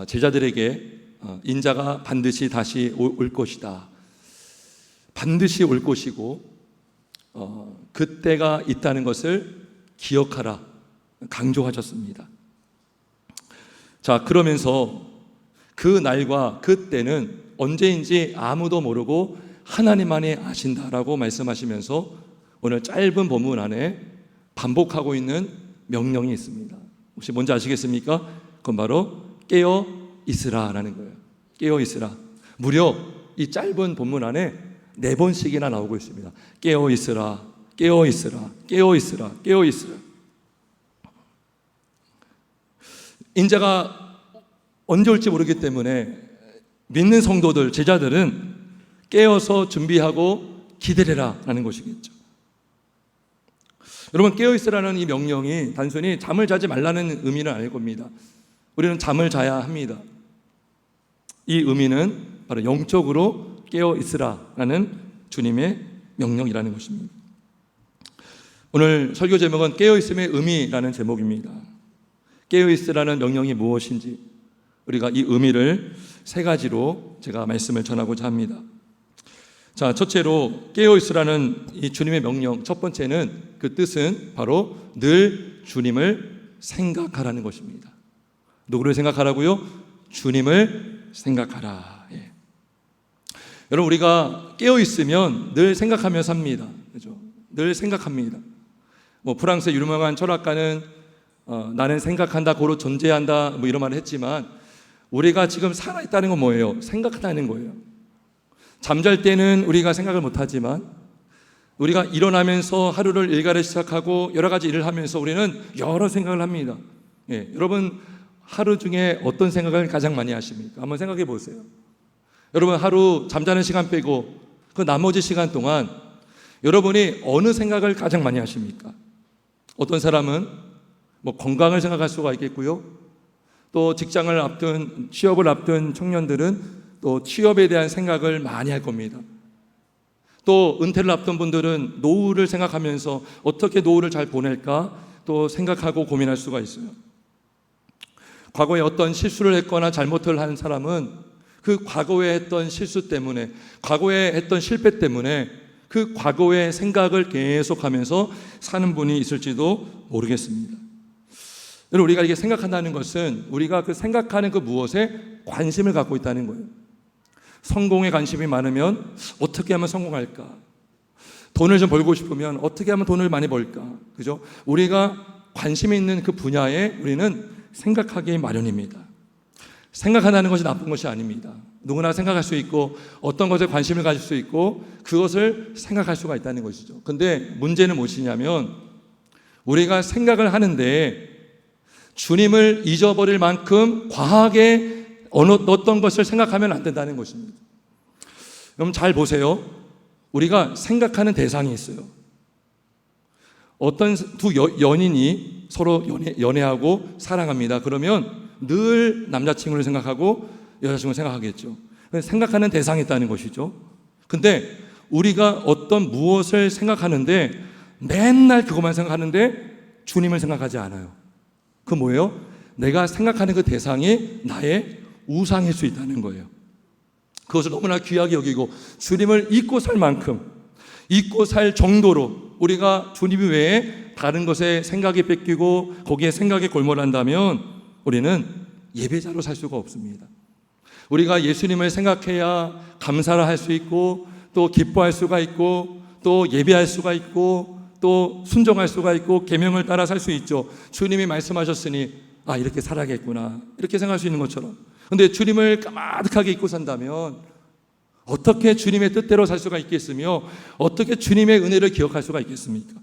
제자들에게 인자가 반드시 다시 올 것이다. 반드시 올 것이고 그때가 있다는 것을 기억하라 강조하셨습니다. 자, 그러면서 그 날과 그 때는 언제인지 아무도 모르고 하나님만이 아신다라고 말씀하시면서 오늘 짧은 본문 안에 반복하고 있는 명령이 있습니다. 혹시 뭔지 아시겠습니까? 그건 바로 깨어 있으라라는 거예요. 깨어 있으라. 무려 이 짧은 본문 안에 4번씩이나 나오고 있습니다. 깨어 있으라, 깨어 있으라, 깨어 있으라, 깨어 있으라. 인자가 언제 올지 모르기 때문에 믿는 성도들, 제자들은 깨어서 준비하고 기다려라라는 것이겠죠. 여러분, 깨어있으라는 이 명령이 단순히 잠을 자지 말라는 의미는 아닐 겁니다. 우리는 잠을 자야 합니다. 이 의미는 바로 영적으로 깨어있으라라는 주님의 명령이라는 것입니다. 오늘 설교 제목은 깨어있음의 의미라는 제목입니다. 깨어있으라는 명령이 무엇인지 우리가 이 의미를 3가지로 제가 말씀을 전하고자 합니다. 자, 첫째로 깨어있으라는 이 주님의 명령, 첫 번째는 그 뜻은 바로 늘 주님을 생각하라는 것입니다. 누구를 생각하라고요? 주님을 생각하라. 예. 여러분, 우리가 깨어있으면 늘 생각하며 삽니다. 그죠? 늘 생각합니다. 프랑스의 유명한 철학가는 나는 생각한다, 고로 존재한다, 이런 말을 했지만 우리가 지금 살아있다는 건 뭐예요? 생각한다는 거예요. 잠잘 때는 우리가 생각을 못하지만 우리가 일어나면서 하루를 일과를 시작하고 여러 가지 일을 하면서 우리는 여러 생각을 합니다. 예, 여러분 하루 중에 어떤 생각을 가장 많이 하십니까? 한번 생각해 보세요. 여러분 하루 잠자는 시간 빼고 그 나머지 시간 동안 여러분이 어느 생각을 가장 많이 하십니까? 어떤 사람은 건강을 생각할 수가 있겠고요. 또 직장을 앞둔, 취업을 앞둔 청년들은 또 취업에 대한 생각을 많이 할 겁니다. 또 은퇴를 앞둔 분들은 노후를 생각하면서 어떻게 노후를 잘 보낼까 또 생각하고 고민할 수가 있어요. 과거에 어떤 실수를 했거나 잘못을 한 사람은 그 과거에 했던 실수 때문에, 과거에 했던 실패 때문에 그 과거의 생각을 계속하면서 사는 분이 있을지도 모르겠습니다. 우리가 이게 생각한다는 것은 우리가 그 생각하는 그 무엇에 관심을 갖고 있다는 거예요. 성공에 관심이 많으면 어떻게 하면 성공할까? 돈을 좀 벌고 싶으면 어떻게 하면 돈을 많이 벌까? 그죠? 우리가 관심이 있는 그 분야에 우리는 생각하기 마련입니다. 생각한다는 것이 나쁜 것이 아닙니다. 누구나 생각할 수 있고 어떤 것에 관심을 가질 수 있고 그것을 생각할 수가 있다는 것이죠. 근데 문제는 무엇이냐면 우리가 생각을 하는데 주님을 잊어버릴 만큼 과하게 어떤 것을 생각하면 안 된다는 것입니다. 여러분 잘 보세요. 우리가 생각하는 대상이 있어요. 어떤 두 연인이 서로 연애하고 사랑합니다. 그러면 늘 남자친구를 생각하고 여자친구를 생각하겠죠. 생각하는 대상이 있다는 것이죠. 근데 우리가 어떤 무엇을 생각하는데 맨날 그것만 생각하는데 주님을 생각하지 않아요. 그 뭐예요? 내가 생각하는 그 대상이 나의 우상일 수 있다는 거예요. 그것을 너무나 귀하게 여기고 주님을 잊고 살 만큼, 잊고 살 정도로 우리가 주님 외에 다른 것에 생각이 뺏기고 거기에 생각에 골몰한다면 우리는 예배자로 살 수가 없습니다. 우리가 예수님을 생각해야 감사를 할 수 있고 또 기뻐할 수가 있고 또 예배할 수가 있고 또 순종할 수가 있고 계명을 따라 살 수 있죠. 주님이 말씀하셨으니 이렇게 살아야겠구나 이렇게 생각할 수 있는 것처럼. 근데 주님을 까마득하게 잊고 산다면 어떻게 주님의 뜻대로 살 수가 있겠으며 어떻게 주님의 은혜를 기억할 수가 있겠습니까?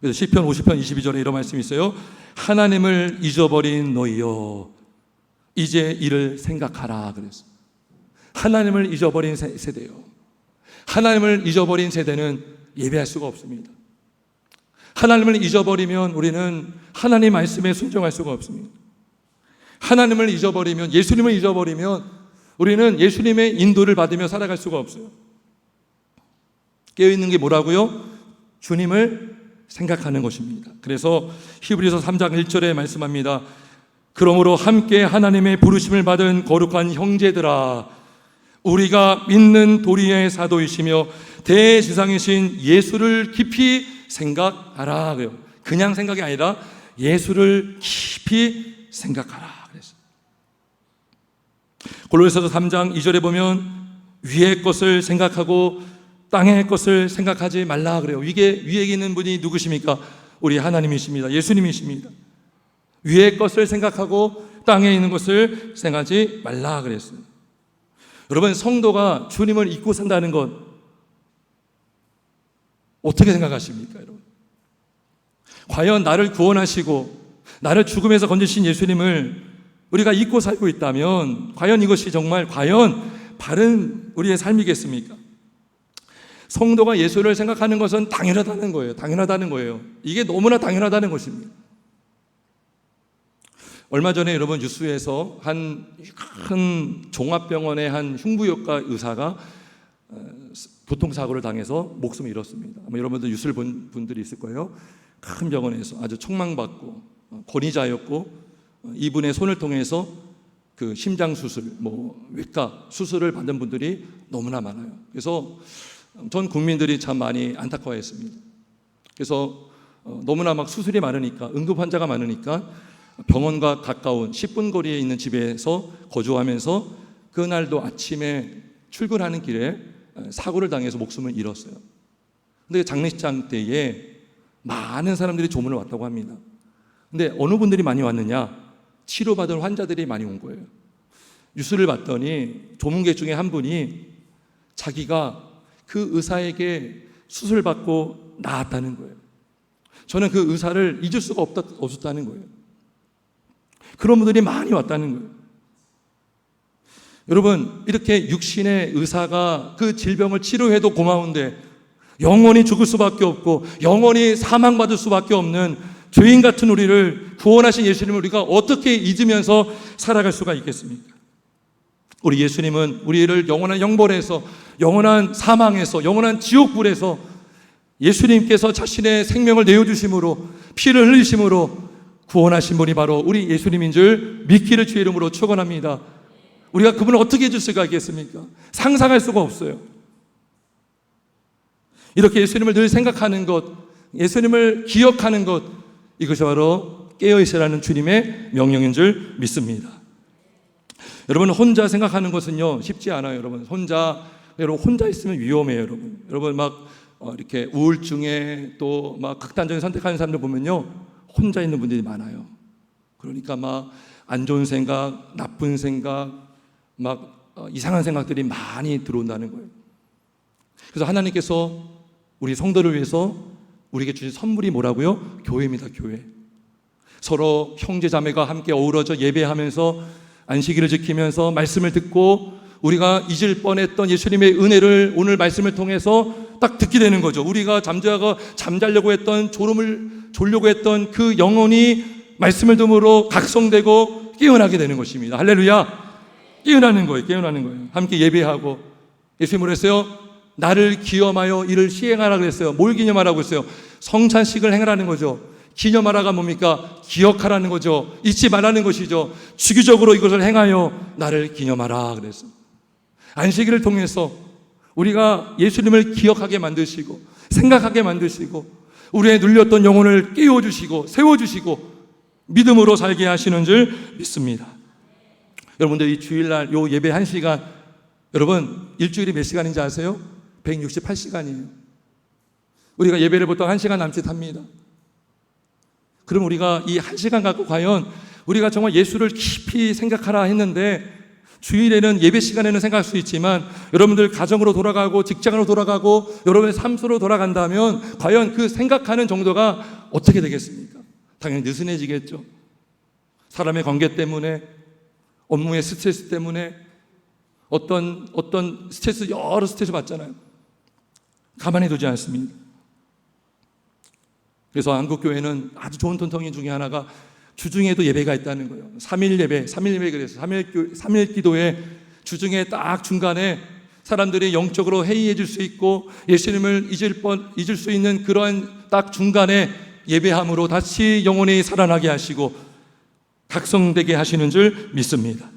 그래서 시편 50편 22절에 이런 말씀이 있어요. 하나님을 잊어버린 너희여 이제 이를 생각하라 그랬어요. 하나님을 잊어버린 세대요. 하나님을 잊어버린 세대는 예배할 수가 없습니다. 하나님을 잊어버리면 우리는 하나님 말씀에 순종할 수가 없습니다. 하나님을 잊어버리면, 예수님을 잊어버리면 우리는 예수님의 인도를 받으며 살아갈 수가 없어요. 깨어있는 게 뭐라고요? 주님을 생각하는 것입니다. 그래서 히브리서 3장 1절에 말씀합니다. 그러므로 함께 하나님의 부르심을 받은 거룩한 형제들아, 우리가 믿는 도리의 사도이시며 대지상이신 예수를 깊이 생각하라. 그냥 생각이 아니라 예수를 깊이 생각하라. 그래서 골로새서 3장 2절에 보면 위의 것을 생각하고 땅의 것을 생각하지 말라 그래요. 이게 위에 있는 분이 누구십니까? 우리 하나님이십니다. 예수님이십니다. 위의 것을 생각하고 땅에 있는 것을 생각하지 말라 그랬어요. 여러분, 성도가 주님을 잊고 산다는 것 어떻게 생각하십니까, 여러분? 과연 나를 구원하시고 나를 죽음에서 건지신 예수님을 우리가 잊고 살고 있다면 과연 이것이 정말 바른 우리의 삶이겠습니까? 성도가 예수를 생각하는 것은 당연하다는 거예요. 당연하다는 거예요. 이게 너무나 당연하다는 것입니다. 얼마 전에 여러분 뉴스에서 한 큰 종합병원의 한 흉부외과 의사가 교통사고를 당해서 목숨을 잃었습니다. 아마 여러분들 뉴스를 본 분들이 있을 거예요. 큰 병원에서 아주 촉망받고 권위자였고 이분의 손을 통해서 그 심장 수술, 외과 수술을 받은 분들이 너무나 많아요. 그래서 전 국민들이 참 많이 안타까워했습니다. 그래서 너무나 막 수술이 많으니까, 응급 환자가 많으니까 병원과 가까운 10분 거리에 있는 집에서 거주하면서 그날도 아침에 출근하는 길에 사고를 당해서 목숨을 잃었어요. 근데 장례식장 때에 많은 사람들이 조문을 왔다고 합니다. 근데 어느 분들이 많이 왔느냐? 치료받은 환자들이 많이 온 거예요. 뉴스를 봤더니 조문객 중에 한 분이 자기가 그 의사에게 수술받고 나았다는 거예요. 저는 그 의사를 잊을 수가 없었다는 거예요. 그런 분들이 많이 왔다는 거예요. 여러분, 이렇게 육신의 의사가 그 질병을 치료해도 고마운데 영원히 죽을 수밖에 없고 영원히 사망받을 수밖에 없는 죄인 같은 우리를 구원하신 예수님을 우리가 어떻게 잊으면서 살아갈 수가 있겠습니까? 우리 예수님은 우리를 영원한 형벌에서, 영원한 사망에서, 영원한 지옥불에서 예수님께서 자신의 생명을 내어주심으로, 피를 흘리심으로 구원하신 분이 바로 우리 예수님인 줄 믿기를 주의 이름으로 축원합니다. 우리가 그분을 어떻게 해줄 수가 있겠습니까? 상상할 수가 없어요. 이렇게 예수님을 늘 생각하는 것, 예수님을 기억하는 것, 이것이 바로 깨어있으라는 주님의 명령인 줄 믿습니다. 여러분, 혼자 생각하는 것은요 쉽지 않아요. 여러분, 혼자 있으면 위험해요. 여러분 막 이렇게 우울증에 또 막 극단적인 선택하는 사람들 보면요 혼자 있는 분들이 많아요. 그러니까 막 안 좋은 생각, 나쁜 생각, 막 이상한 생각들이 많이 들어온다는 거예요. 그래서 하나님께서 우리 성도를 위해서 우리에게 주신 선물이 뭐라고요? 교회입니다. 교회. 서로 형제 자매가 함께 어우러져 예배하면서 안식일을 지키면서 말씀을 듣고 우리가 잊을 뻔했던 예수님의 은혜를 오늘 말씀을 통해서 딱 듣게 되는 거죠. 우리가 잠자려고 했던 졸려고 했던 그 영혼이 말씀을 들음으로 각성되고 깨어나게 되는 것입니다. 할렐루야. 깨어나는 거예요. 함께 예배하고 예수님은 그랬어요. 나를 기념하여 이를 시행하라 그랬어요. 뭘 기념하라고 했어요? 성찬식을 행하라는 거죠. 기념하라가 뭡니까? 기억하라는 거죠. 잊지 말라는 것이죠. 주기적으로 이것을 행하여 나를 기념하라 그랬어요. 안식일을 통해서 우리가 예수님을 기억하게 만드시고 생각하게 만드시고 우리의 눌렸던 영혼을 깨워주시고 세워주시고 믿음으로 살게 하시는 줄 믿습니다. 여러분들 이 주일날 요 예배 1시간, 여러분 일주일이 몇 시간인지 아세요? 168시간이에요. 우리가 예배를 보통 1시간 남짓 합니다. 그럼 우리가 이 1시간 갖고 과연 우리가 정말 예수를 깊이 생각하라 했는데, 주일에는 예배 시간에는 생각할 수 있지만 여러분들 가정으로 돌아가고 직장으로 돌아가고 여러분의 삶으로 돌아간다면 과연 그 생각하는 정도가 어떻게 되겠습니까? 당연히 느슨해지겠죠. 사람의 관계 때문에, 업무의 스트레스 때문에 어떤 스트레스, 여러 스트레스 받잖아요. 가만히 두지 않습니다. 그래서 한국교회는 아주 좋은 전통인 중에 하나가 주중에도 예배가 있다는 거예요. 3일 예배 그래서 3일 기도에 주중에 딱 중간에 사람들이 영적으로 해이해질 수 있고 예수님을 잊을 수 있는 그러한 딱 중간에 예배함으로 다시 영혼이 살아나게 하시고 각성되게 하시는 줄 믿습니다.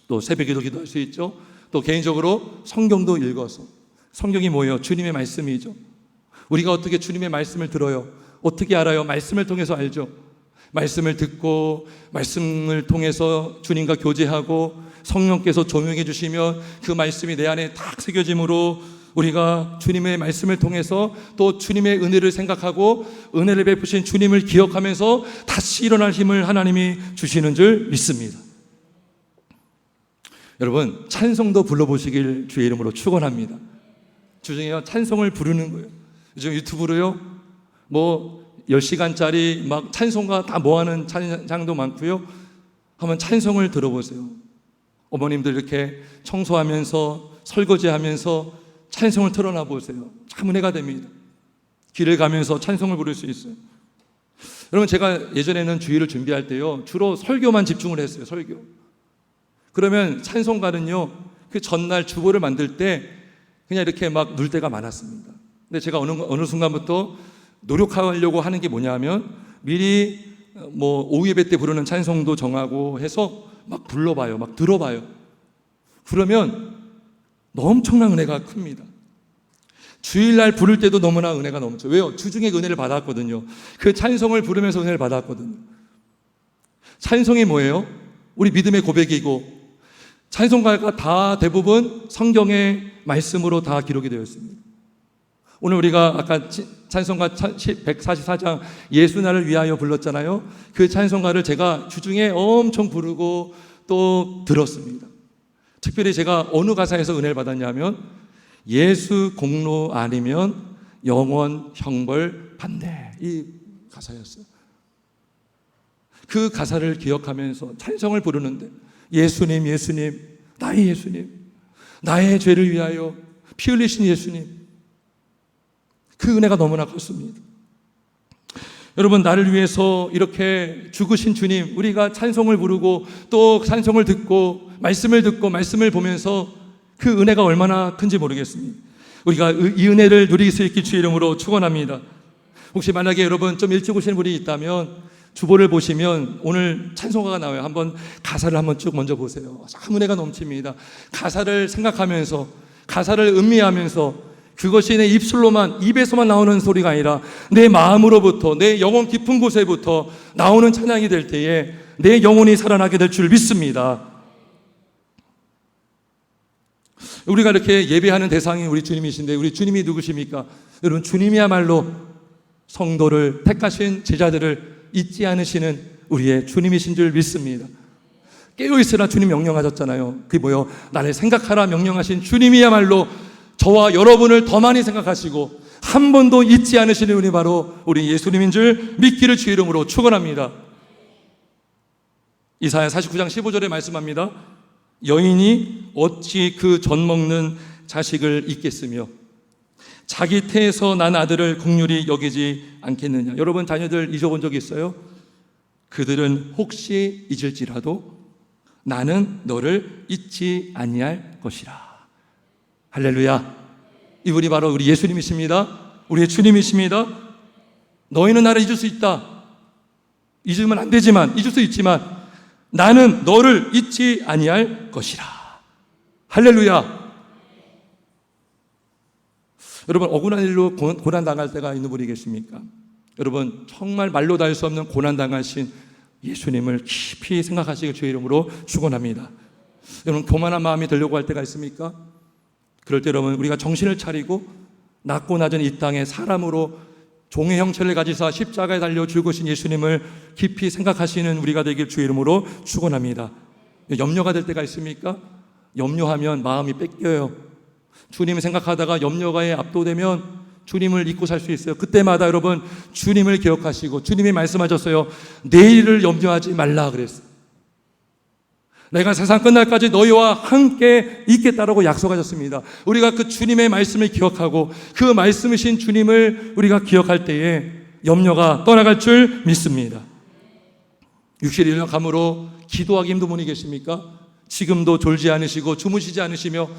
또 새벽에도 기도할 수 있죠. 또 개인적으로 성경도 읽어서, 성경이 뭐예요? 주님의 말씀이죠. 우리가 어떻게 주님의 말씀을 들어요? 어떻게 알아요? 말씀을 통해서 알죠. 말씀을 듣고 말씀을 통해서 주님과 교제하고 성령께서 조명해 주시면 그 말씀이 내 안에 탁 새겨짐으로 우리가 주님의 말씀을 통해서 또 주님의 은혜를 생각하고 은혜를 베푸신 주님을 기억하면서 다시 일어날 힘을 하나님이 주시는 줄 믿습니다. 여러분, 찬송도 불러보시길 주의 이름으로 축원합니다. 주중에 찬송을 부르는 거예요. 요즘 유튜브로요, 10시간짜리 막 찬송가 다 모아는 찬양도 많고요. 한번 찬송을 들어보세요. 어머님들 이렇게 청소하면서 설거지하면서 찬송을 틀어놔 보세요. 참 은혜가 됩니다. 길을 가면서 찬송을 부를 수 있어요. 여러분, 제가 예전에는 주일을 준비할 때요, 주로 설교만 집중을 했어요. 설교. 그러면 찬송가는요, 그 전날 주보를 만들 때 그냥 이렇게 막 넣을 때가 많았습니다. 근데 제가 어느 순간부터 노력하려고 하는 게 뭐냐면 미리 오후 예배 때 부르는 찬송도 정하고 해서 막 불러봐요. 막 들어봐요. 그러면 엄청난 은혜가 큽니다. 주일날 부를 때도 너무나 은혜가 넘쳐. 왜요? 주중에 은혜를 받았거든요. 그 찬송을 부르면서 은혜를 받았거든요. 찬송이 뭐예요? 우리 믿음의 고백이고 찬송가가 다 대부분 성경의 말씀으로 다 기록이 되어 있습니다. 오늘 우리가 아까 찬송가 144장 예수 나를 위하여 불렀잖아요. 그 찬송가를 제가 주중에 엄청 부르고 또 들었습니다. 특별히 제가 어느 가사에서 은혜를 받았냐면 예수 공로 아니면 영원 형벌 받네, 이 가사였어요. 그 가사를 기억하면서 찬송을 부르는데 예수님, 예수님, 나의 예수님, 나의 죄를 위하여 피 흘리신 예수님, 그 은혜가 너무나 컸습니다. 여러분, 나를 위해서 이렇게 죽으신 주님, 우리가 찬송을 부르고 또 찬송을 듣고 말씀을 듣고 말씀을 보면서 그 은혜가 얼마나 큰지 모르겠습니다. 우리가 이 은혜를 누릴 수 있길 주의 이름으로 축원합니다. 혹시 만약에 여러분 좀 일찍 오시는 분이 있다면 주보를 보시면 오늘 찬송가가 나와요. 한번 가사를 한번 쭉 먼저 보세요. 참 은혜가 넘칩니다. 가사를 생각하면서, 가사를 음미하면서, 그것이 내 입에서만 나오는 소리가 아니라 내 마음으로부터, 내 영혼 깊은 곳에부터 나오는 찬양이 될 때에 내 영혼이 살아나게 될 줄 믿습니다. 우리가 이렇게 예배하는 대상이 우리 주님이신데 우리 주님이 누구십니까? 여러분, 주님이야말로 성도를 택하신 제자들을 잊지 않으시는 우리의 주님이신 줄 믿습니다. 깨어있으라 주님 명령하셨잖아요. 그게 뭐요? 나를 생각하라 명령하신 주님이야말로 저와 여러분을 더 많이 생각하시고 한 번도 잊지 않으시는 분이 바로 우리 예수님인 줄 믿기를 주의 이름으로 축원합니다. 이사야 49장 15절에 말씀합니다. 여인이 어찌 그 젖 먹는 자식을 잊겠으며 자기 태에서 난 아들을 긍휼히 여기지 않겠느냐. 여러분, 자녀들 잊어본 적 있어요? 그들은 혹시 잊을지라도 나는 너를 잊지 아니할 것이라. 할렐루야. 이분이 바로 우리 예수님이십니다. 우리의 주님이십니다. 너희는 나를 잊을 수 있다. 잊으면 안 되지만, 잊을 수 있지만 나는 너를 잊지 아니할 것이라. 할렐루야. 여러분, 억울한 일로 고난당할 때가 있는 분이 계십니까? 여러분, 정말 말로 다 할 수 없는 고난당하신 예수님을 깊이 생각하시길 주의 이름으로 축원합니다. 여러분, 교만한 마음이 들려고 할 때가 있습니까? 그럴 때 여러분, 우리가 정신을 차리고 낮고 낮은 이 땅에 사람으로 종의 형체를 가지사 십자가에 달려 죽으신 예수님을 깊이 생각하시는 우리가 되길 주의 이름으로 축원합니다. 염려가 될 때가 있습니까? 염려하면 마음이 뺏겨요. 주님을 생각하다가 염려가에 압도되면 주님을 잊고 살 수 있어요. 그때마다 여러분, 주님을 기억하시고 주님이 말씀하셨어요. 내일을 염려하지 말라 그랬어요. 내가 세상 끝날까지 너희와 함께 있겠다라고 약속하셨습니다. 우리가 그 주님의 말씀을 기억하고 그 말씀이신 주님을 우리가 기억할 때에 염려가 떠나갈 줄 믿습니다. 61년 감으로 기도하기 힘든 분이 계십니까? 지금도 졸지 않으시고 주무시지 않으시며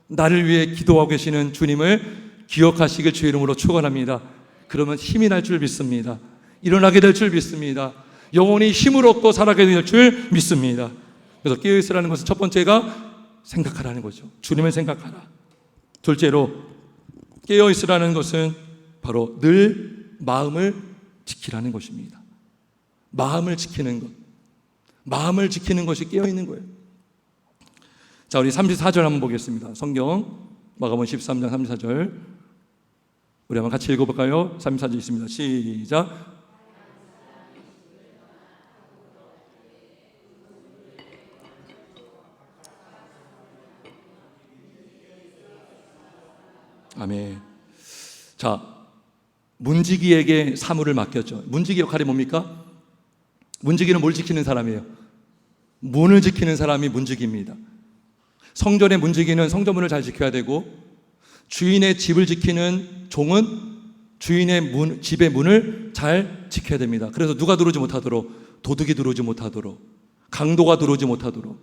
나를 위해 기도하고 계시는 주님을 기억하시길 주의 이름으로 축원합니다. 그러면 힘이 날 줄 믿습니다. 일어나게 될 줄 믿습니다. 영혼이 힘을 얻고 살아가게 될 줄 믿습니다. 그래서 깨어있으라는 것은 첫 번째가 생각하라는 거죠. 주님을 생각하라. 둘째로 깨어있으라는 것은 바로 늘 마음을 지키라는 것입니다. 마음을 지키는 것. 마음을 지키는 것이 깨어있는 거예요. 자, 우리 34절 한번 보겠습니다. 성경 마가복음 13장 34절 우리 한번 같이 읽어볼까요? 34절 있습니다. 시작. 아멘. 자, 문지기에게 사물을 맡겼죠. 문지기 역할이 뭡니까? 문지기는 뭘 지키는 사람이에요? 문을 지키는 사람이 문지기입니다. 성전의 문지기는 성전문을 잘 지켜야 되고, 주인의 집을 지키는 종은 주인의 집의 문을 잘 지켜야 됩니다. 그래서 누가 들어오지 못하도록, 도둑이 들어오지 못하도록, 강도가 들어오지 못하도록.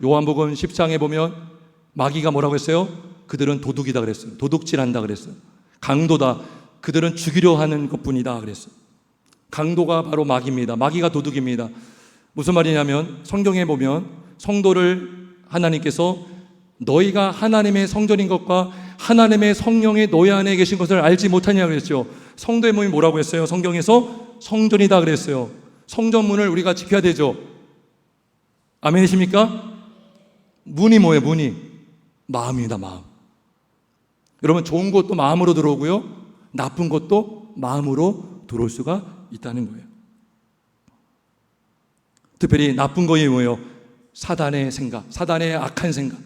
요한복음 10장에 보면 마귀가 뭐라고 했어요? 그들은 도둑이다 그랬어요. 도둑질한다 그랬어요. 강도다. 그들은 죽이려 하는 것뿐이다 그랬어요. 강도가 바로 마귀입니다. 마귀가 도둑입니다. 무슨 말이냐면 성경에 보면 성도를 하나님께서 너희가 하나님의 성전인 것과 하나님의 성령의 너희 안에 계신 것을 알지 못하냐 그랬죠. 성도의 몸이 뭐라고 했어요? 성경에서 성전이다 그랬어요. 성전문을 우리가 지켜야 되죠. 아멘이십니까? 문이 뭐예요? 문이 마음입니다. 마음. 여러분, 좋은 것도 마음으로 들어오고요, 나쁜 것도 마음으로 들어올 수가 있다는 거예요. 특별히 나쁜 것이 뭐예요? 사단의 생각, 사단의 악한 생각.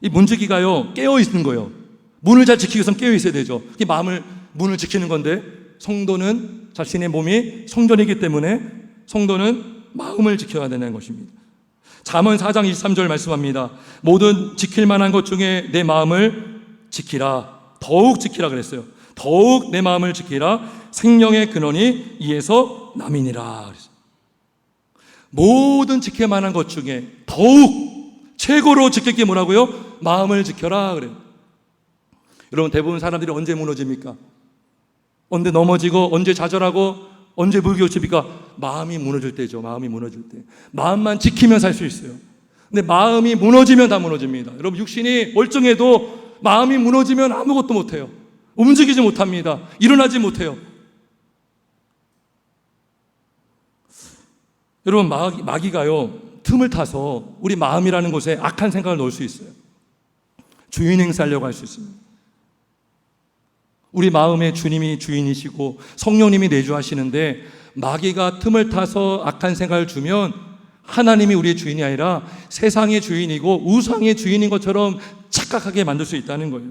이 문지기가요, 깨어 있는 거예요. 문을 잘 지키기 위해서는 깨어 있어야 되죠. 이 문을 지키는 건데, 성도는 자신의 몸이 성전이기 때문에 성도는 마음을 지켜야 되는 것입니다. 잠언 4장 23절 말씀합니다. 모든 지킬 만한 것 중에 내 마음을 지키라. 더욱 지키라 그랬어요. 더욱 내 마음을 지키라. 생명의 근원이 이에서 남이니라 그랬어요. 모든 지킬 만한 것 중에 더욱 최고로 지킬 게 뭐라고요? 마음을 지켜라 그래요. 여러분, 대부분 사람들이 언제 무너집니까? 언제 넘어지고, 언제 좌절하고, 언제 불교집니까? 마음이 무너질 때죠. 마음이 무너질 때. 마음만 지키면 살 수 있어요. 근데 마음이 무너지면 다 무너집니다. 여러분, 육신이 멀쩡해도 마음이 무너지면 아무것도 못해요. 움직이지 못합니다. 일어나지 못해요. 여러분, 마귀가요, 틈을 타서 우리 마음이라는 곳에 악한 생각을 넣을 수 있어요. 주인 행사하려고 할 수 있습니다. 우리 마음에 주님이 주인이시고 성령님이 내주하시는데, 마귀가 틈을 타서 악한 생각을 주면 하나님이 우리의 주인이 아니라 세상의 주인이고 우상의 주인인 것처럼 착각하게 만들 수 있다는 거예요.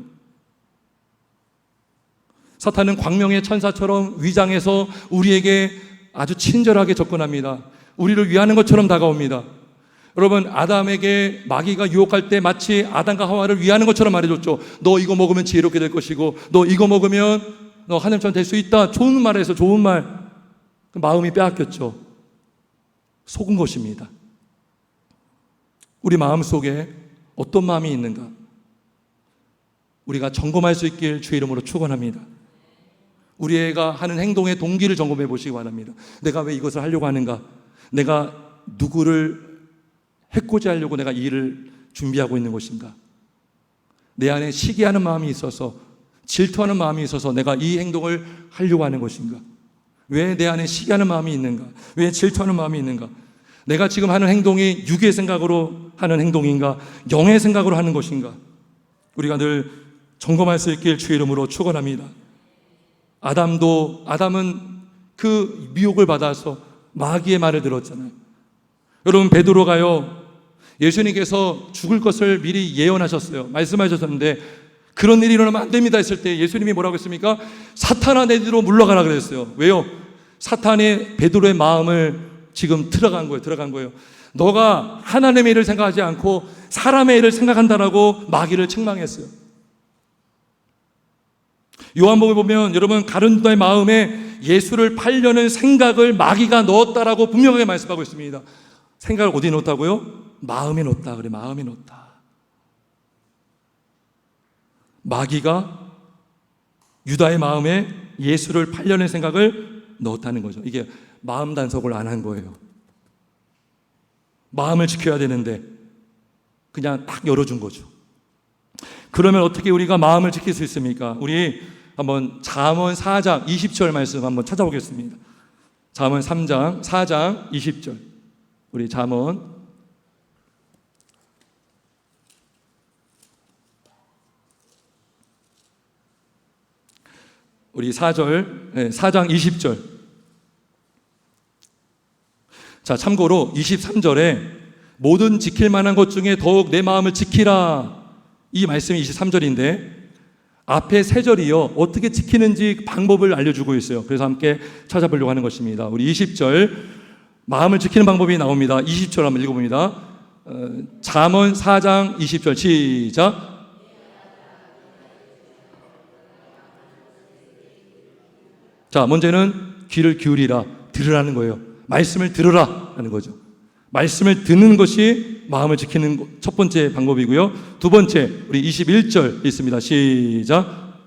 사탄은 광명의 천사처럼 위장해서 우리에게 아주 친절하게 접근합니다. 우리를 위하는 것처럼 다가옵니다. 여러분, 아담에게 마귀가 유혹할 때 마치 아담과 하와를 위하는 것처럼 말해줬죠. 너 이거 먹으면 지혜롭게 될 것이고, 너 이거 먹으면 너 하나님처럼 될 수 있다. 좋은 말에서 좋은 말. 마음이 빼앗겼죠. 속은 것입니다. 우리 마음 속에 어떤 마음이 있는가? 우리가 점검할 수 있길 주의 이름으로 축원합니다. 우리 애가 하는 행동의 동기를 점검해 보시기 바랍니다. 내가 왜 이것을 하려고 하는가? 내가 누구를 해코지 하려고 내가 이 일을 준비하고 있는 것인가? 내 안에 시기하는 마음이 있어서, 질투하는 마음이 있어서 내가 이 행동을 하려고 하는 것인가? 왜 내 안에 시기하는 마음이 있는가? 왜 질투하는 마음이 있는가? 내가 지금 하는 행동이 육의 생각으로 하는 행동인가? 영의 생각으로 하는 것인가? 우리가 늘 점검할 수 있길 주의 이름으로 축원합니다. 아담은 그 미혹을 받아서 마귀의 말을 들었잖아요. 여러분, 베드로가요, 예수님께서 죽을 것을 미리 예언하셨어요. 말씀하셨는데, 그런 일이 일어나면 안 됩니다 했을 때 예수님이 뭐라고 했습니까? 사탄아, 내 뒤로 물러가라 그랬어요. 왜요? 사탄이 베드로의 마음을 지금 들어간 거예요. 너가 하나님의 일을 생각하지 않고 사람의 일을 생각한다라고 마귀를 책망했어요. 요한복음에 보면 여러분, 가룟 유다의 마음에 예수를 팔려는 생각을 마귀가 넣었다라고 분명하게 말씀하고 있습니다. 생각을 어디에 놓았다고요? 마음에 놓았다. 그래, 마음에 놓았다. 마귀가 유다의 마음에 예수를 팔려는 생각을 넣었다는 거죠. 이게 마음 단속을 안 한 거예요. 마음을 지켜야 되는데 그냥 딱 열어준 거죠. 그러면 어떻게 우리가 마음을 지킬 수 있습니까? 우리 한번 잠언 4장 20절 말씀 한번 찾아보겠습니다. 잠언 3장 4장 20절. 우리 잠언 우리 4장 20절. 자, 참고로 23절에 모든 지킬 만한 것 중에 더욱 내 마음을 지키라. 이 말씀이 23절인데 앞에 3절이요. 어떻게 지키는지 방법을 알려주고 있어요. 그래서 함께 찾아보려고 하는 것입니다. 우리 20절 마음을 지키는 방법이 나옵니다. 20절 한번 읽어봅니다. 잠언 4장 20절 시작. 자, 먼저는 귀를 기울이라, 들으라는 거예요. 말씀을 들으라 하는 거죠. 말씀을 듣는 것이 마음을 지키는 첫 번째 방법이고요. 두 번째, 우리 21절 있습니다. 시작.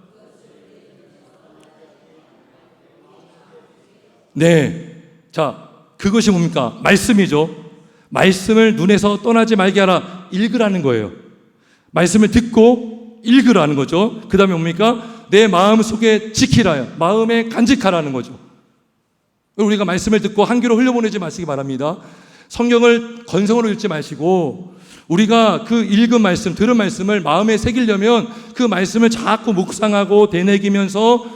네. 자, 그것이 뭡니까? 말씀이죠. 말씀을 눈에서 떠나지 말게 하라. 읽으라는 거예요. 말씀을 듣고 읽으라는 거죠. 그 다음에 뭡니까? 내 마음 속에 지키라요. 마음에 간직하라는 거죠. 우리가 말씀을 듣고 한 귀로 흘려보내지 마시기 바랍니다. 성경을 건성으로 읽지 마시고 우리가 그 읽은 말씀, 들은 말씀을 마음에 새기려면 그 말씀을 자꾸 묵상하고 되새기면서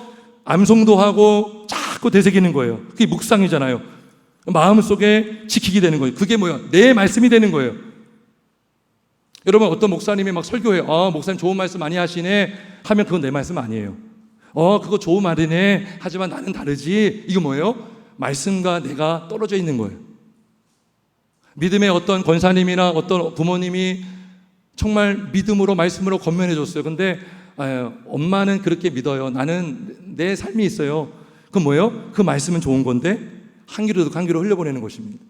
암송도 하고 자꾸 되새기는 거예요. 그게 묵상이잖아요. 마음 속에 지키게 되는 거예요. 그게 뭐야? 내 말씀이 되는 거예요. 여러분, 어떤 목사님이 막 설교해요. 목사님 좋은 말씀 많이 하시네 하면 그건 내 말씀 아니에요. 그거 좋은 말이네 하지만 나는 다르지. 이거 뭐예요? 말씀과 내가 떨어져 있는 거예요. 믿음의 어떤 권사님이나 어떤 부모님이 정말 믿음으로 말씀으로 권면해 줬어요. 근데 엄마는 그렇게 믿어요. 나는 내 삶이 있어요. 그건 뭐예요? 그 말씀은 좋은 건데 한 귀로 듣고 한 귀로 흘려보내는 것입니다.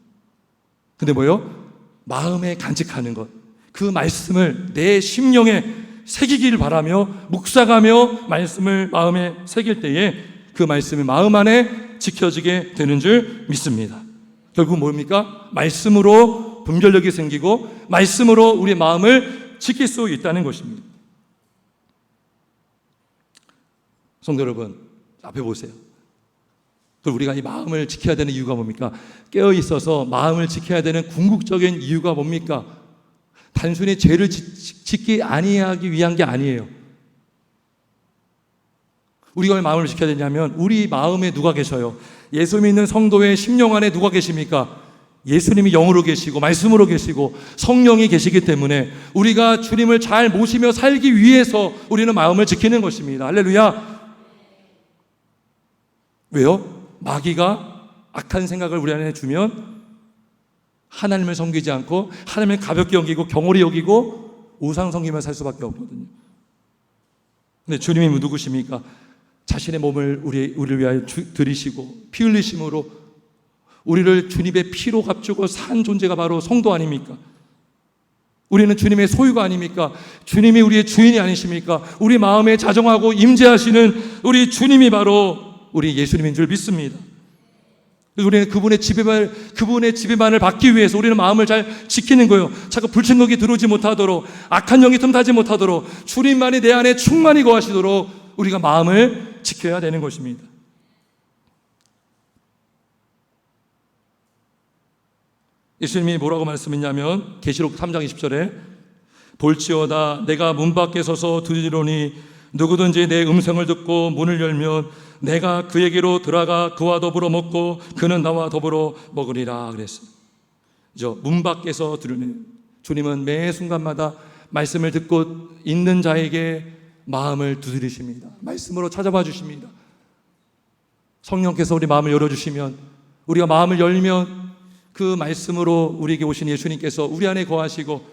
근데 뭐예요? 마음에 간직하는 것, 그 말씀을 내 심령에 새기기를 바라며 묵상하며 말씀을 마음에 새길 때에 그 말씀이 마음 안에 지켜지게 되는 줄 믿습니다. 결국 뭡니까? 말씀으로 분별력이 생기고 말씀으로 우리 마음을 지킬 수 있다는 것입니다. 성도 여러분, 앞에 보세요. 그리고 우리가 이 마음을 지켜야 되는 이유가 뭡니까? 깨어 있어서 마음을 지켜야 되는 궁극적인 이유가 뭡니까? 단순히 죄를 짓기 아니하기 위한 게 아니에요. 우리가 왜 마음을 지켜야 되냐면 우리 마음에 누가 계셔요? 예수 믿는 성도의 심령 안에 누가 계십니까? 예수님이 영으로 계시고 말씀으로 계시고 성령이 계시기 때문에 우리가 주님을 잘 모시며 살기 위해서 우리는 마음을 지키는 것입니다. 할렐루야. 왜요? 마귀가 악한 생각을 우리 안에 주면 하나님을 섬기지 않고 하나님을 가볍게 여기고 경홀히 여기고 우상 섬기며 살 수밖에 없거든요. 근데 주님이 누구십니까? 자신의 몸을 우리를 위하여 들이시고 피 흘리심으로 우리를 주님의 피로 값주고 산 존재가 바로 성도 아닙니까? 우리는 주님의 소유가 아닙니까? 주님이 우리의 주인이 아니십니까? 우리 마음에 자정하고 임재하시는 우리 주님이 바로 우리 예수님인 줄 믿습니다. 우리는 그분의 지배만을 받기 위해서 우리는 마음을 잘 지키는 거예요. 자꾸 불천국이 들어오지 못하도록, 악한 영이 틈타지 못하도록, 주님만이 내 안에 충만히 거하시도록 우리가 마음을 지켜야 되는 것입니다. 예수님이 뭐라고 말씀했냐면 계시록 3장 20절에 볼지어다 내가 문 밖에 서서 두드리노니 누구든지 내 음성을 듣고 문을 열면 내가 그에게로 들어가 그와 더불어 먹고 그는 나와 더불어 먹으리라 그랬어요. 문 밖에서 들으니 주님은 매 순간마다 말씀을 듣고 있는 자에게 마음을 두드리십니다. 말씀으로 찾아봐 주십니다. 성령께서 우리 마음을 열어주시면 우리가 마음을 열면 그 말씀으로 우리에게 오신 예수님께서 우리 안에 거하시고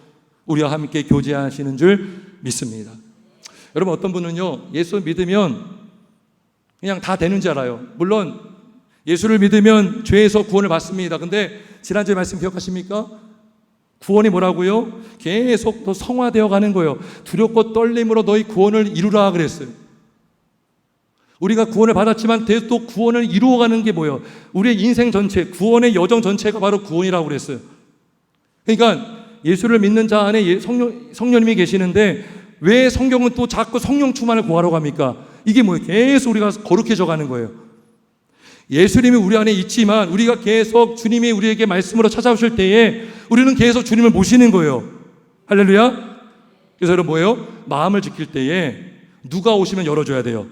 우리와 함께 교제하시는 줄 믿습니다. 여러분, 어떤 분은요 예수 믿으면 그냥 다 되는 줄 알아요. 물론 예수를 믿으면 죄에서 구원을 받습니다. 근데 지난주에 말씀 기억하십니까? 구원이 뭐라고요? 계속 더 성화되어 가는 거예요. 두렵고 떨림으로 너희 구원을 이루라 그랬어요. 우리가 구원을 받았지만 또 구원을 이루어가는 게 뭐예요? 우리의 인생 전체, 구원의 여정 전체가 바로 구원이라고 그랬어요. 그러니까 예수를 믿는 자 안에 성령님이 계시는데 왜 성경은 또 자꾸 성령 충만을 구하라고 합니까? 이게 뭐예요? 계속 우리가 거룩해져 가는 거예요. 예수님이 우리 안에 있지만 우리가 계속 주님이 우리에게 말씀으로 찾아오실 때에 우리는 계속 주님을 모시는 거예요. 할렐루야. 그래서 여러분 뭐예요? 마음을 지킬 때에 누가 오시면 열어줘야 돼요?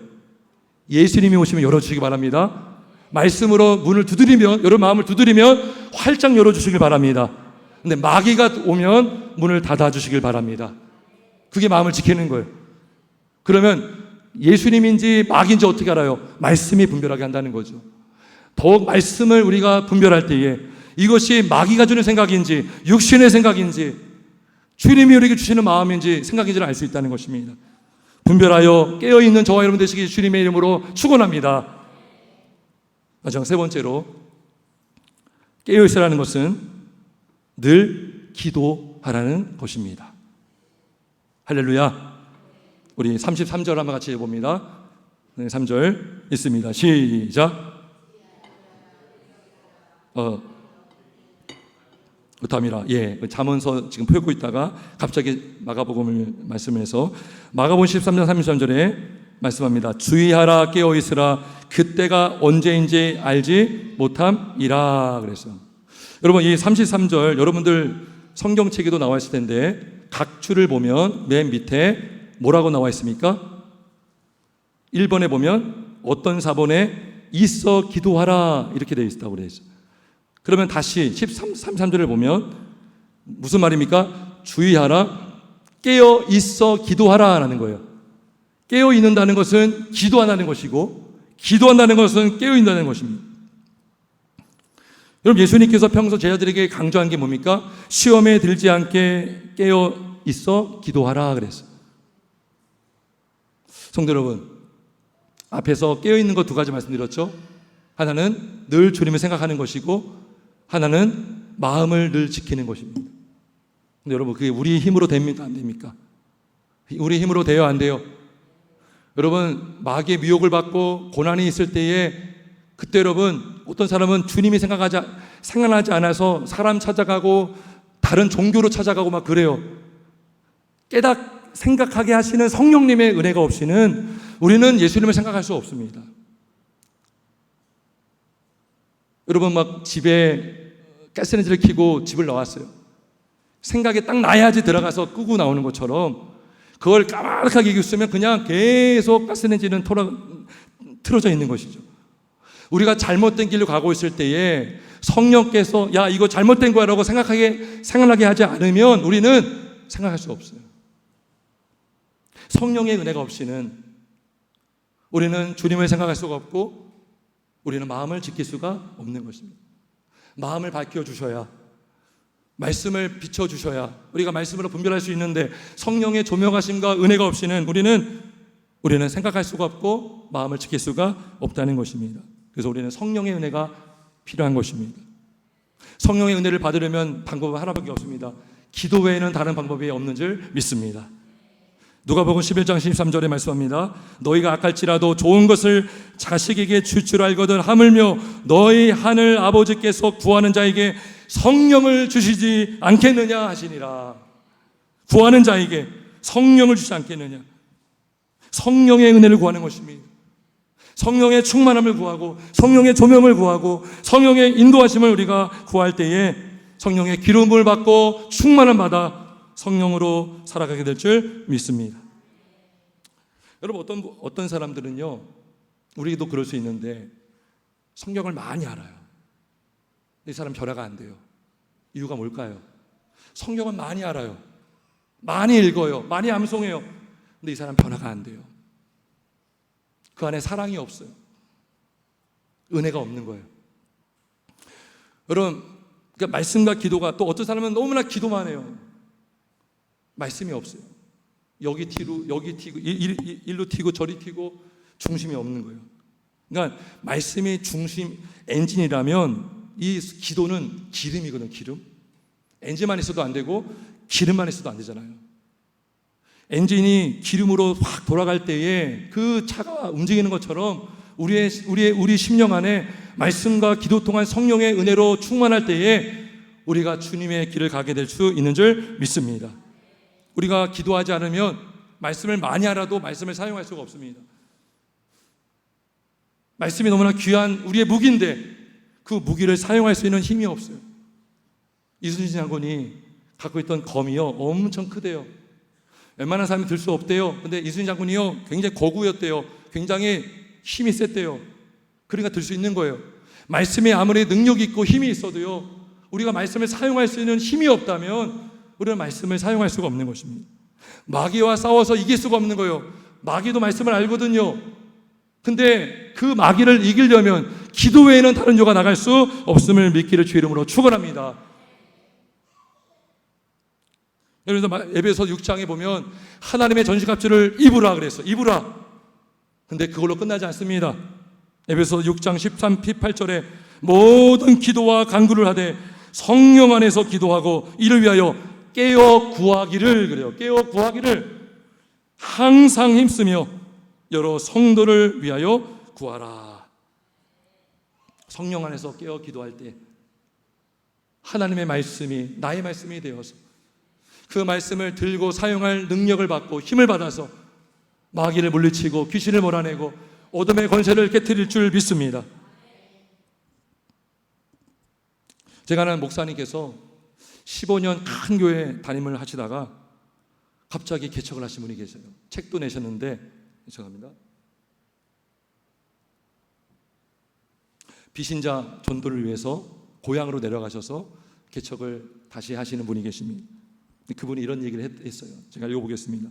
예수님이 오시면 열어주시기 바랍니다. 말씀으로 문을 두드리면, 여러분 마음을 두드리면 활짝 열어주시길 바랍니다. 근데 마귀가 오면 문을 닫아주시길 바랍니다. 그게 마음을 지키는 거예요. 그러면 예수님인지 마귀인지 어떻게 알아요? 말씀이 분별하게 한다는 거죠. 더욱 말씀을 우리가 분별할 때에 이것이 마귀가 주는 생각인지 육신의 생각인지 주님이 우리에게 주시는 마음인지 생각인지를 알 수 있다는 것입니다. 분별하여 깨어있는 저와 여러분 되시기 주님의 이름으로 축원합니다. 마지막 세 번째로 깨어있으라는 것은 늘 기도하라는 것입니다. 할렐루야. 우리 33절 한번 같이 해봅니다. 3절 있습니다. 시작. 다음이라. 잠언서 지금 펴고 있다가 갑자기 마가복음을 말씀해서 마가복음 13장 33절에 말씀합니다. 주의하라 깨어있으라 그때가 언제인지 알지 못함이라 그랬어요. 여러분 이 33절 여러분들 성경책에도 나와 있을 텐데 각 줄을 보면 맨 밑에 뭐라고 나와 있습니까? 1번에 보면 어떤 4번에 있어 기도하라 이렇게 되어 있다고 그랬어요. 그러면 다시 33절을 보면 무슨 말입니까? 주의하라 깨어 있어 기도하라 라는 거예요. 깨어 있는다는 것은 기도한다는 것이고 기도한다는 것은 깨어 있다는 것입니다. 여러분 예수님께서 평소 제자들에게 강조한 게 뭡니까? 시험에 들지 않게 깨어 있어 기도하라 그랬어요. 성도 여러분, 앞에서 깨어 있는 것 두 가지 말씀드렸죠. 하나는 늘 주님을 생각하는 것이고 하나는 마음을 늘 지키는 것입니다. 근데 여러분 그게 우리 힘으로 됩니까? 안 됩니까? 우리 힘으로 돼요? 안 돼요? 여러분 마귀의 미혹을 받고 고난이 있을 때에 그때 여러분 어떤 사람은 주님이 생각나지 않아서 사람 찾아가고 다른 종교로 찾아가고 막 그래요. 생각하게 하시는 성령님의 은혜가 없이는 우리는 예수님을 생각할 수 없습니다. 여러분 막 집에 가스레인지를 켜고 집을 나왔어요. 생각이 딱 나야지 들어가서 끄고 나오는 것처럼 그걸 까마득하게 있으면 그냥 계속 가스레인지는 틀어져 있는 것이죠. 우리가 잘못된 길로 가고 있을 때에 성령께서 야 이거 잘못된 거야 라고 생각하게 하지 않으면 우리는 생각할 수 없어요. 성령의 은혜가 없이는 우리는 주님을 생각할 수가 없고 우리는 마음을 지킬 수가 없는 것입니다. 마음을 밝혀주셔야 말씀을 비춰주셔야 우리가 말씀으로 분별할 수 있는데 성령의 조명하심과 은혜가 없이는 우리는 생각할 수가 없고 마음을 지킬 수가 없다는 것입니다. 그래서 우리는 성령의 은혜가 필요한 것입니다. 성령의 은혜를 받으려면 방법은 하나밖에 없습니다. 기도 외에는 다른 방법이 없는 줄 믿습니다. 누가복음 11장 13절에 말씀합니다. 너희가 악할지라도 좋은 것을 자식에게 줄 줄 알거든 하물며 너희 하늘 아버지께서 구하는 자에게 성령을 주시지 않겠느냐 하시니라. 구하는 자에게 성령을 주시지 않겠느냐. 성령의 은혜를 구하는 것입니다. 성령의 충만함을 구하고 성령의 조명을 구하고 성령의 인도하심을 우리가 구할 때에 성령의 기름을 받고 충만함 받아 성령으로 살아가게 될 줄 믿습니다. 여러분 어떤 사람들은요 우리도 그럴 수 있는데 성경을 많이 알아요. 이 사람 변화가 안 돼요. 이유가 뭘까요? 성경은 많이 알아요. 많이 읽어요. 많이 암송해요. 근데 이 사람 변화가 안 돼요. 그 안에 사랑이 없어요. 은혜가 없는 거예요. 여러분 그러니까 말씀과 기도가 또 어떤 사람은 너무나 기도만 해요. 말씀이 없어요. 여기 튀고 일로 튀고 저리 튀고 중심이 없는 거예요. 그러니까 말씀이 중심 엔진이라면 이 기도는 기름이거든. 기름. 엔진만 있어도 안 되고 기름만 있어도 안 되잖아요. 엔진이 기름으로 확 돌아갈 때에 그 차가 움직이는 것처럼 우리 심령 안에 말씀과 기도 통한 성령의 은혜로 충만할 때에 우리가 주님의 길을 가게 될 수 있는 줄 믿습니다. 우리가 기도하지 않으면 말씀을 많이 알아도 말씀을 사용할 수가 없습니다. 말씀이 너무나 귀한 우리의 무기인데 그 무기를 사용할 수 있는 힘이 없어요. 이순신 장군이 갖고 있던 검이요 엄청 크대요. 웬만한 사람이 들 수 없대요. 근데 이순신 장군이요 굉장히 거구였대요. 굉장히 힘이 셌대요. 그러니까 들 수 있는 거예요. 말씀에 아무리 능력이 있고 힘이 있어도요 우리가 말씀을 사용할 수 있는 힘이 없다면 우리는 말씀을 사용할 수가 없는 것입니다. 마귀와 싸워서 이길 수가 없는 거예요. 마귀도 말씀을 알거든요. 근데 그 마귀를 이기려면 기도 외에는 다른 요가 나갈 수 없음을 믿기를 주 이름으로 축원합니다. 여러분 에베소 6장에 보면 하나님의 전신갑주를 입으라 그랬어. 입으라. 근데 그걸로 끝나지 않습니다. 에베소 6장 13, 18절에 모든 기도와 간구를 하되 성령 안에서 기도하고 이를 위하여 깨어 구하기를 그래요. 깨어 구하기를 항상 힘쓰며 여러 성도를 위하여 구하라. 성령 안에서 깨어 기도할 때 하나님의 말씀이 나의 말씀이 되어서 그 말씀을 들고 사용할 능력을 받고 힘을 받아서 마귀를 물리치고 귀신을 몰아내고 어둠의 권세를 깨트릴 줄 믿습니다. 제가 아는 목사님께서 15년 큰 교회 담임을 하시다가 갑자기 개척을 하신 분이 계세요. 책도 내셨는데 죄송합니다. 비신자 전도를 위해서 고향으로 내려가셔서 개척을 다시 하시는 분이 계십니다. 그분이 이런 얘기를 했어요. 제가 읽어보겠습니다.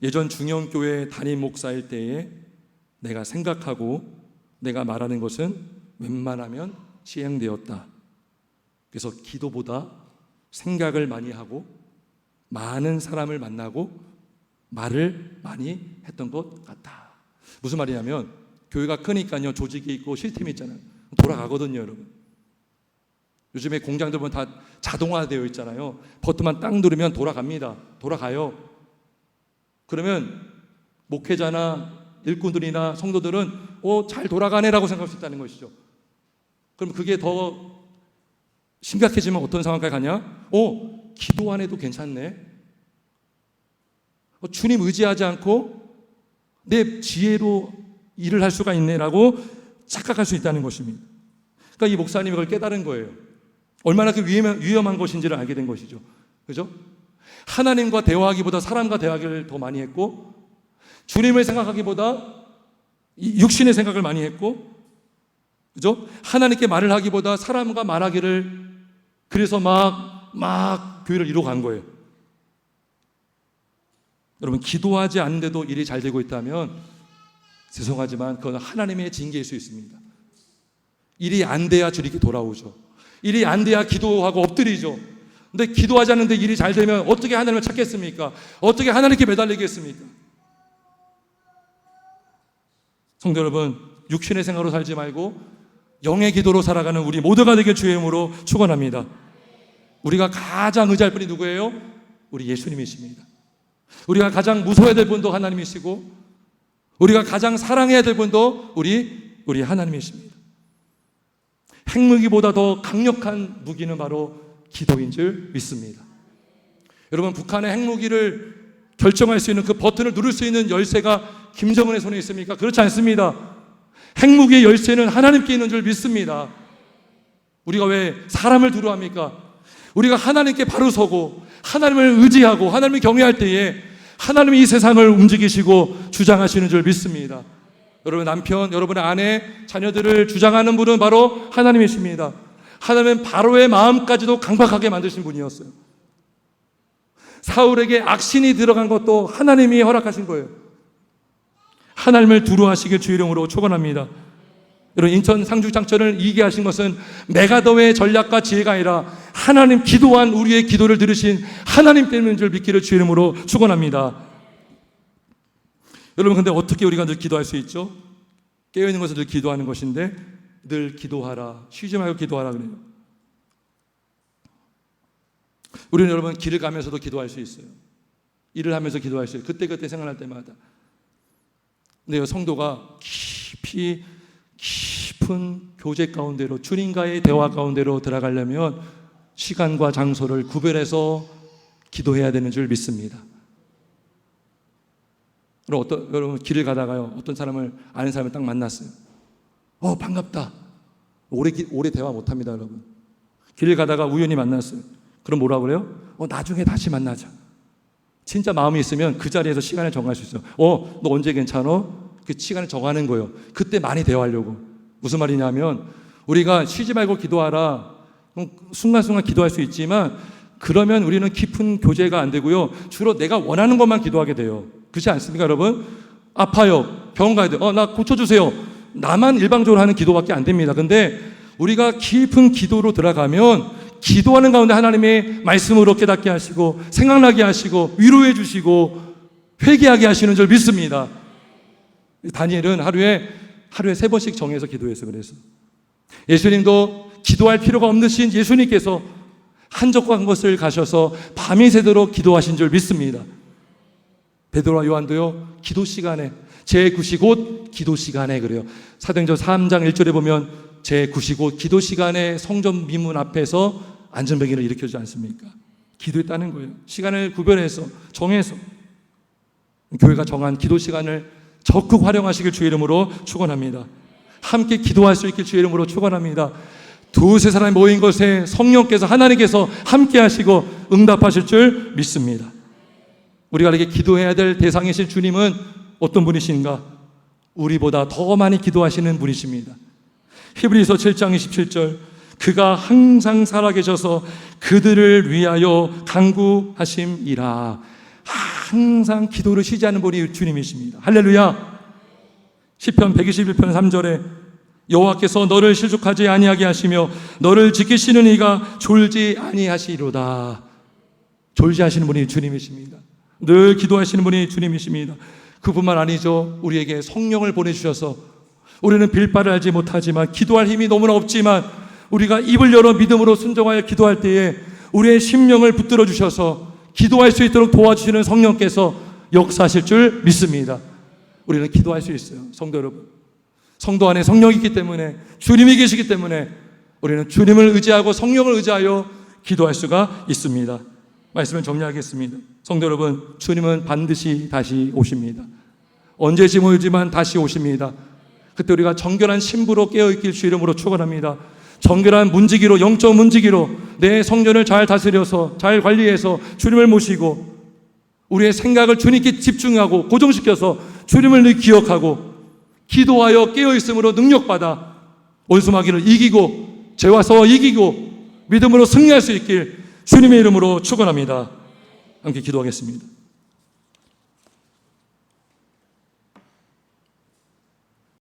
예전 중형교회 담임 목사일 때에 내가 생각하고 내가 말하는 것은 웬만하면 시행되었다. 그래서 기도보다 생각을 많이 하고 많은 사람을 만나고 말을 많이 했던 것 같다. 무슨 말이냐면 교회가 크니까요 조직이 있고 시스템이 있잖아요. 돌아가거든요, 여러분. 요즘에 공장들 보면 다 자동화되어 있잖아요. 버튼만 딱 누르면 돌아갑니다. 돌아가요. 그러면 목회자나 일꾼들이나 성도들은 잘 돌아가네라고 생각할 수 있다는 것이죠. 그럼 그게 더 심각해지면 어떤 상황까지 가냐? 기도 안 해도 괜찮네. 주님 의지하지 않고 내 지혜로 일을 할 수가 있네라고 착각할 수 있다는 것입니다. 그러니까 이 목사님이 그걸 깨달은 거예요. 얼마나 그 위험한 것인지를 알게 된 것이죠. 그죠? 하나님과 대화하기보다 사람과 대화하기를 더 많이 했고 주님을 생각하기보다 육신의 생각을 많이 했고 그죠? 하나님께 말을 하기보다 사람과 말하기를 그래서 막 교회를 이루어 간 거예요. 여러분 기도하지 않는데도 일이 잘 되고 있다면 죄송하지만 그건 하나님의 징계일 수 있습니다. 일이 안 돼야 주님께 돌아오죠. 일이 안 돼야 기도하고 엎드리죠. 근데 기도하지 않는데 일이 잘 되면 어떻게 하나님을 찾겠습니까? 어떻게 하나님께 매달리겠습니까? 성도 여러분, 육신의 생각으로 살지 말고 영의 기도로 살아가는 우리 모두가 되길 주의 이름으로 축원합니다. 우리가 가장 의지할 분이 누구예요? 우리 예수님이십니다. 우리가 가장 무서워야 될 분도 하나님이시고 우리가 가장 사랑해야 될 분도 우리 하나님이십니다. 핵무기보다 더 강력한 무기는 바로 기도인 줄 믿습니다. 여러분 북한의 핵무기를 결정할 수 있는 그 버튼을 누를 수 있는 열쇠가 김정은의 손에 있습니까? 그렇지 않습니다. 핵무기의 열쇠는 하나님께 있는 줄 믿습니다. 우리가 왜 사람을 두려워합니까? 우리가 하나님께 바로 서고 하나님을 의지하고 하나님을 경외할 때에 하나님이 이 세상을 움직이시고 주장하시는 줄 믿습니다. 여러분 남편, 여러분의 아내, 자녀들을 주장하는 분은 바로 하나님이십니다. 하나님은 바로의 마음까지도 강박하게 만드신 분이었어요. 사울에게 악신이 들어간 것도 하나님이 허락하신 거예요. 하나님을 두려워하시길 주 이름으로 축원합니다. 여러분 인천 상주장천을 이기게 하신 것은 메가더의 전략과 지혜가 아니라 하나님 기도한 우리의 기도를 들으신 하나님 때문인 줄 믿기를 주 이름으로 축원합니다. 여러분 근데 어떻게 우리가 늘 기도할 수 있죠? 깨어있는 것은 늘 기도하는 것인데 늘 기도하라, 쉬지 말고 기도하라 그래요. 우리는 여러분 길을 가면서도 기도할 수 있어요. 일을 하면서 기도할 수 있어요. 그때그때 생각날 때마다. 근데 성도가 깊은 교제 가운데로, 주님과의 대화 가운데로 들어가려면 시간과 장소를 구별해서 기도해야 되는 줄 믿습니다. 여러분 길을 가다가요, 어떤 사람을 아는 사람을 딱 만났어요. 반갑다. 오래 대화 못합니다, 여러분. 길을 가다가 우연히 만났어요. 그럼 뭐라 그래요? 나중에 다시 만나자. 진짜 마음이 있으면 그 자리에서 시간을 정할 수 있어요. 너 언제 괜찮어? 그 시간을 정하는 거예요. 그때 많이 대화하려고. 무슨 말이냐면 우리가 쉬지 말고 기도하라. 순간순간 기도할 수 있지만 그러면 우리는 깊은 교제가 안 되고요. 주로 내가 원하는 것만 기도하게 돼요. 그렇지 않습니까, 여러분? 아파요. 병원 가야 돼요. 나 고쳐주세요. 나만 일방적으로 하는 기도밖에 안 됩니다. 근데 우리가 깊은 기도로 들어가면 기도하는 가운데 하나님의 말씀으로 깨닫게 하시고 생각나게 하시고 위로해 주시고 회개하게 하시는 줄 믿습니다. 다니엘은 하루에 3번씩 정해서 기도해서 그래서 예수님도 기도할 필요가 없으신 예수님께서 한적한 곳을 가셔서 밤이 새도록 기도하신 줄 믿습니다. 베드로와 요한도요, 기도 시간에 제9시 곧 기도 시간에 그래요. 사도행전 3장 1절에 보면 제9시 곧 기도 시간에 성전 미문 앞에서 안전병기를 일으켜주지 않습니까? 기도했다는 거예요. 시간을 구별해서 정해서 교회가 정한 기도 시간을 적극 활용하시길 주의 이름으로 축원합니다. 함께 기도할 수 있길 주의 이름으로 축원합니다. 두세 사람이 모인 것에 성령께서 하나님께서 함께 하시고 응답하실 줄 믿습니다. 우리가 이렇게 기도해야 될 대상이신 주님은 어떤 분이신가? 우리보다 더 많이 기도하시는 분이십니다. 히브리서 7장 27절 그가 항상 살아계셔서 그들을 위하여 간구하심이라. 항상 기도를 쉬지 않는 분이 주님이십니다. 할렐루야. 시편 121편 3절에 여호와께서 너를 실족하지 아니하게 하시며 너를 지키시는 이가 졸지 아니하시리로다. 졸지 하시는 분이 주님이십니다. 늘 기도하시는 분이 주님이십니다. 그뿐만 아니죠. 우리에게 성령을 보내주셔서 우리는 빌바를 알지 못하지만 기도할 힘이 너무나 없지만 우리가 입을 열어 믿음으로 순종하여 기도할 때에 우리의 심령을 붙들어 주셔서 기도할 수 있도록 도와주시는 성령께서 역사하실 줄 믿습니다. 우리는 기도할 수 있어요. 성도 여러분, 성도 안에 성령이 있기 때문에 주님이 계시기 때문에 우리는 주님을 의지하고 성령을 의지하여 기도할 수가 있습니다. 말씀을 정리하겠습니다. 성도 여러분, 주님은 반드시 다시 오십니다. 언제지 모르지만 다시 오십니다. 그때 우리가 정결한 신부로 깨어있길 주 이름으로 축원합니다. 정결한 문지기로, 영적 문지기로 내 성전을 잘 다스려서 잘 관리해서 주님을 모시고 우리의 생각을 주님께 집중하고 고정시켜서 주님을 늘 기억하고 기도하여 깨어있음으로 능력받아 원수마귀를 이기고 죄와 사와 이기고 믿음으로 승리할 수 있길 주님의 이름으로 축원합니다. 함께 기도하겠습니다.